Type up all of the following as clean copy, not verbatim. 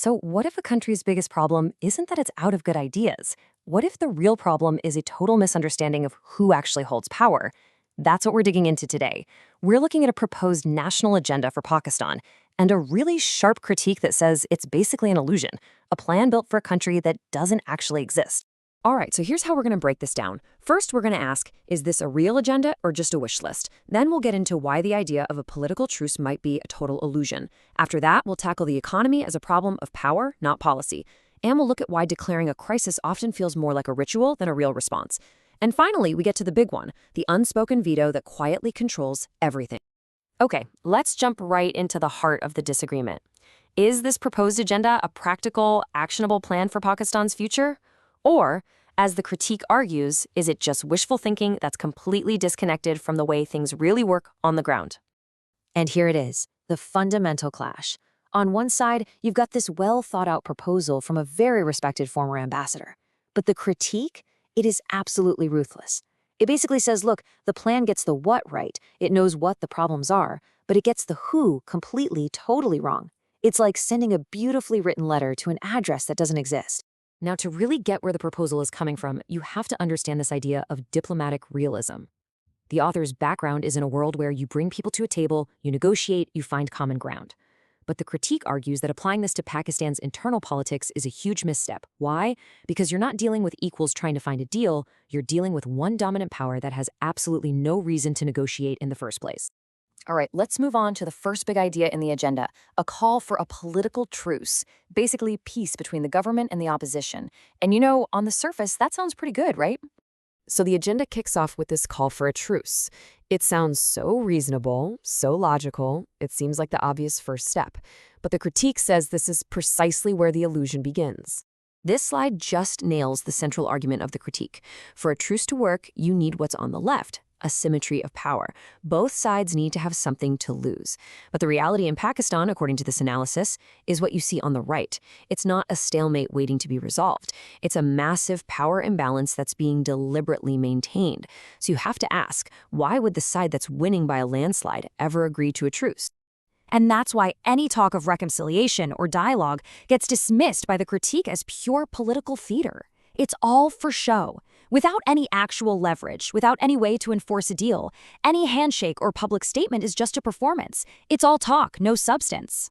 So, what if a country's biggest problem isn't that it's out of good ideas? What if the real problem is a total misunderstanding of who actually holds power? That's what we're digging into today. We're looking at a proposed national agenda for Pakistan and a really sharp critique that says it's basically an illusion, a plan built for a country that doesn't actually exist. All right, so here's how we're going to break this down. First, we're going to ask, is this a real agenda or just a wish list? Then we'll get into why the idea of a political truce might be a total illusion. After that, we'll tackle the economy as a problem of power, not policy. And we'll look at why declaring a crisis often feels more like a ritual than a real response. And finally, we get to the big one, the unspoken veto that quietly controls everything. Okay, let's jump right into the heart of the disagreement. Is this proposed agenda a practical, actionable plan for Pakistan's future? Or, as the critique argues, is it just wishful thinking that's completely disconnected from the way things really work on the ground? And here it is, the fundamental clash. On one side, you've got this well-thought-out proposal from a very respected former ambassador. But the critique, it is absolutely ruthless. It basically says, look, the plan gets the what right, it knows what the problems are, but it gets the who completely, totally wrong. It's like sending a beautifully written letter to an address that doesn't exist. Now, to really get where the proposal is coming from, you have to understand this idea of diplomatic realism. The author's background is in a world where you bring people to a table, you negotiate, you find common ground. But the critique argues that applying this to Pakistan's internal politics is a huge misstep. Why? Because you're not dealing with equals trying to find a deal, you're dealing with one dominant power that has absolutely no reason to negotiate in the first place. All right, let's move on to the first big idea in the agenda, a call for a political truce, basically peace between the government and the opposition. And you know, on the surface, that sounds pretty good, right? So the agenda kicks off with this call for a truce. It sounds so reasonable, so logical, it seems like the obvious first step. But the critique says this is precisely where the illusion begins. This slide just nails the central argument of the critique. For a truce to work, you need what's on the left, a symmetry of power. Both sides need to have something to lose. But the reality in Pakistan, according to this analysis, is what you see on the right. It's not a stalemate waiting to be resolved. It's a massive power imbalance that's being deliberately maintained. So you have to ask, why would the side that's winning by a landslide ever agree to a truce? And that's why any talk of reconciliation or dialogue gets dismissed by the critique as pure political theater. It's all for show. Without any actual leverage, without any way to enforce a deal, any handshake or public statement is just a performance. It's all talk, no substance.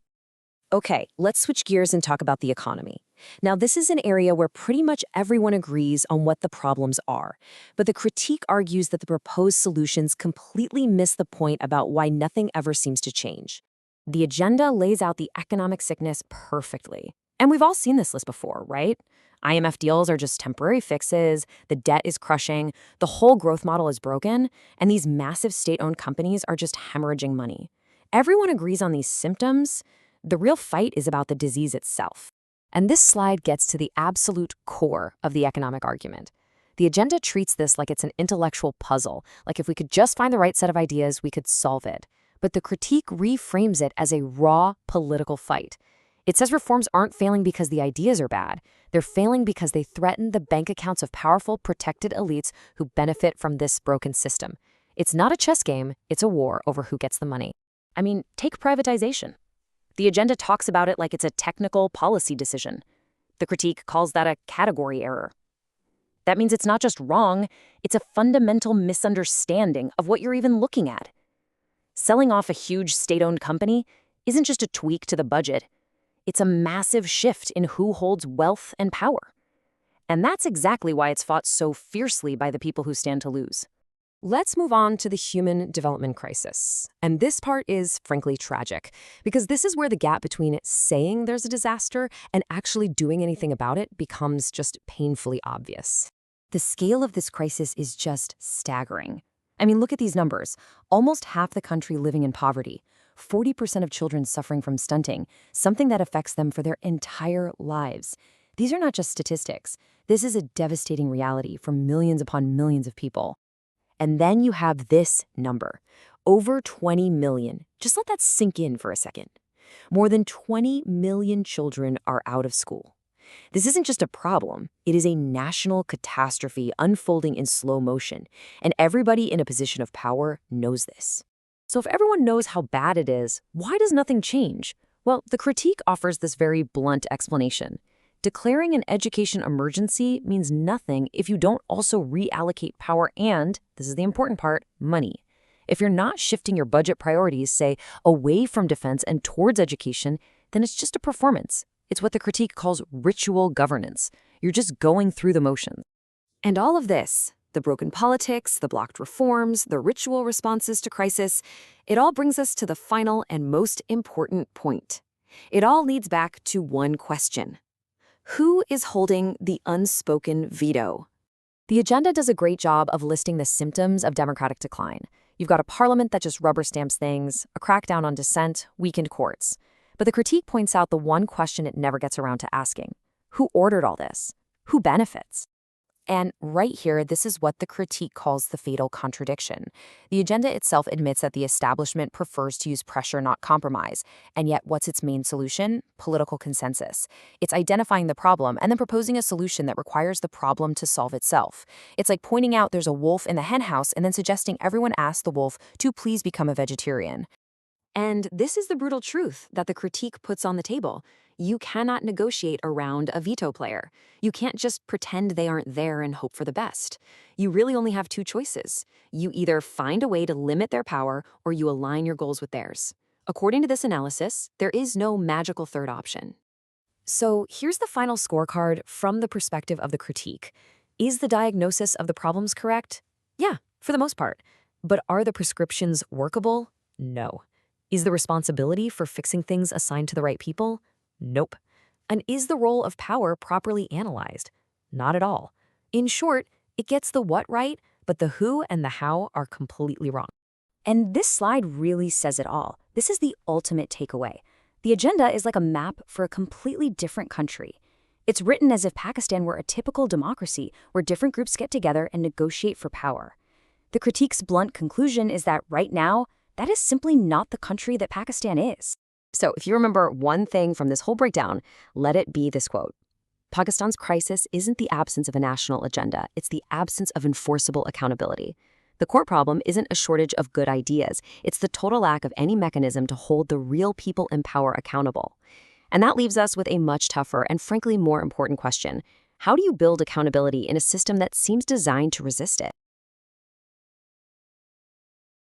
Okay, let's switch gears and talk about the economy. Now, this is an area where pretty much everyone agrees on what the problems are. But the critique argues that the proposed solutions completely miss the point about why nothing ever seems to change. The agenda lays out the economic sickness perfectly. And we've all seen this list before, right? IMF deals are just temporary fixes, the debt is crushing, the whole growth model is broken, and these massive state-owned companies are just hemorrhaging money. Everyone agrees on these symptoms. The real fight is about the disease itself. And this slide gets to the absolute core of the economic argument. The agenda treats this like it's an intellectual puzzle, like if we could just find the right set of ideas, we could solve it. But the critique reframes it as a raw political fight. It says reforms aren't failing because the ideas are bad. They're failing because they threaten the bank accounts of powerful, protected elites who benefit from this broken system. It's not a chess game, it's a war over who gets the money. I mean, take privatization. The agenda talks about it like it's a technical policy decision. The critique calls that a category error. That means it's not just wrong, it's a fundamental misunderstanding of what you're even looking at. Selling off a huge state-owned company isn't just a tweak to the budget. It's a massive shift in who holds wealth and power. And that's exactly why it's fought so fiercely by the people who stand to lose. Let's move on to the human development crisis. And this part is frankly tragic, because this is where the gap between saying there's a disaster and actually doing anything about it becomes just painfully obvious. The scale of this crisis is just staggering. I mean, look at these numbers. Almost half the country living in poverty. 40% of children suffering from stunting, something that affects them for their entire lives. These are not just statistics. This is a devastating reality for millions upon millions of people. And then you have this number, over 20 million. Just let that sink in for a second. More than 20 million children are out of school. This isn't just a problem, it is a national catastrophe unfolding in slow motion, and everybody in a position of power knows this. So if everyone knows how bad it is, why does nothing change? Well, the critique offers this very blunt explanation. Declaring an education emergency means nothing if you don't also reallocate power and, this is the important part, money. If you're not shifting your budget priorities, say, away from defense and towards education, then it's just a performance. It's what the critique calls ritual governance. You're just going through the motions. And all of this, the broken politics, the blocked reforms, the ritual responses to crisis, it all brings us to the final and most important point. It all leads back to one question. Who is holding the unspoken veto? The agenda does a great job of listing the symptoms of democratic decline. You've got a parliament that just rubber stamps things, a crackdown on dissent, weakened courts. But the critique points out the one question it never gets around to asking. Who ordered all this? Who benefits? And right here, this is what the critique calls the fatal contradiction. The agenda itself admits that the establishment prefers to use pressure, not compromise. And yet, what's its main solution? Political consensus. It's identifying the problem and then proposing a solution that requires the problem to solve itself. It's like pointing out there's a wolf in the henhouse and then suggesting everyone ask the wolf to please become a vegetarian. And this is the brutal truth that the critique puts on the table. You cannot negotiate around a veto player. You can't just pretend they aren't there and hope for the best. You really only have two choices. You either find a way to limit their power or you align your goals with theirs. According to this analysis, there is no magical third option. So here's the final scorecard from the perspective of the critique. Is the diagnosis of the problems correct? Yeah, for the most part. But are the prescriptions workable? No. Is the responsibility for fixing things assigned to the right people? Nope. And is the role of power properly analyzed? Not at all. In short, it gets the what right, but the who and the how are completely wrong. And this slide really says it all. This is the ultimate takeaway. The agenda is like a map for a completely different country. It's written as if Pakistan were a typical democracy where different groups get together and negotiate for power. The critique's blunt conclusion is that right now, that is simply not the country that Pakistan is. So if you remember one thing from this whole breakdown, let it be this quote. Pakistan's crisis isn't the absence of a national agenda, it's the absence of enforceable accountability. The core problem isn't a shortage of good ideas, it's the total lack of any mechanism to hold the real people in power accountable. And that leaves us with a much tougher and frankly more important question. How do you build accountability in a system that seems designed to resist it?